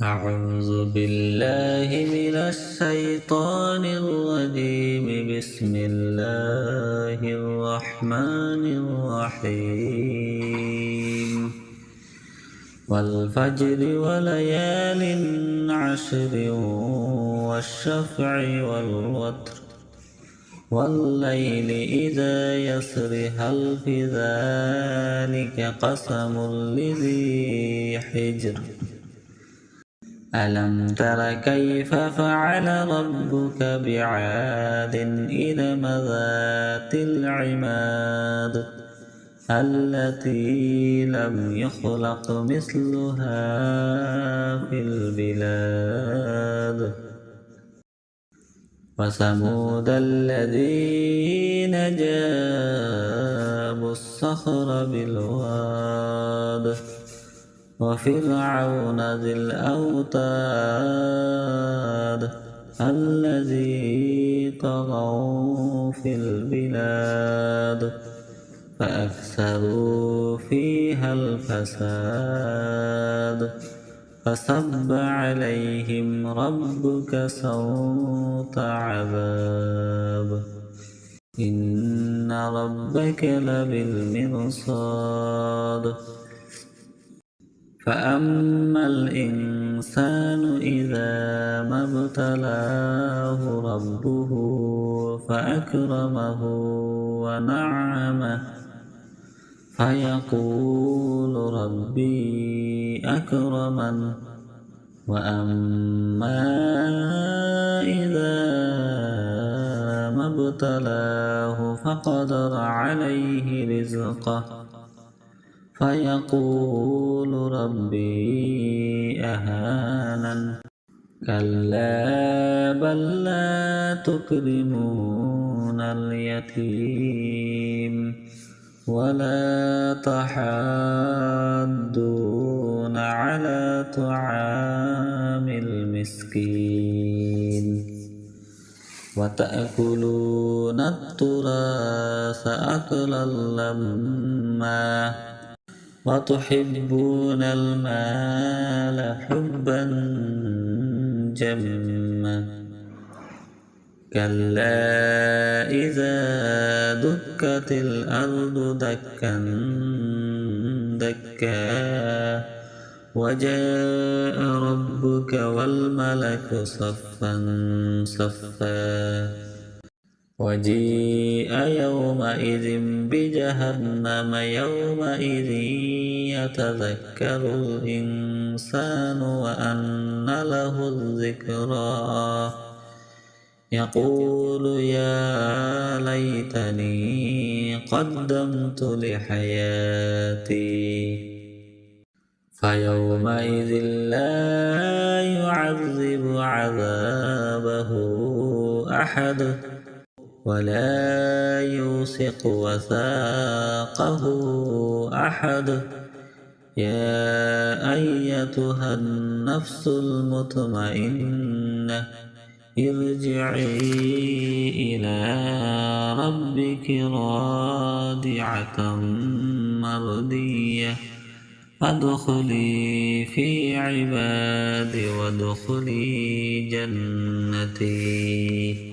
أعوذ بالله من الشيطان الرجيم. بسم الله الرحمن الرحيم. والفجر وليال عشر والشفع والوتر والليل إذا يسر هل في ذلك قسم لذي حجر. ألم تر كيف فعل ربك بعاد إرم ذات العماد التي لم يخلق مثلها في البلاد. وثمود الذين جابوا الصخر بالواد وفرعون ذي الأوتاد الذي طغوا في البلاد فأكثروا فيها الفساد فصب عليهم ربك سوط عذاب إن ربك لبالمرصاد. فأما الإنسان إذا ما ابتلاه ربه فأكرمه ونعمه فيقول ربي أكرمن. وأما إذا ما ابتلاه فقدر عليه رزقه فيقول ربي أهانن. كلا بل لا تكرمون اليتيم ولا تحاضون على طعام المسكين وتأكلون التراث أكلا لما وتحبون المال حبا جما. كلا إذا دكت الأرض دكا دكا وجاء ربك والملك صفا صفا وجيء يومئذ بجهنم يومئذ يتذكر الإنسان وأنى له الذكرى يقول يا ليتني قدمت لحياتي. فيومئذ لا يعذب عذابه أحد ولا يوثق وثاقه أحد. يا أيتها النفس المطمئنة ارجعي إلى ربك راضعة مرضية فادخلي في عبادي وادخلي جنتي.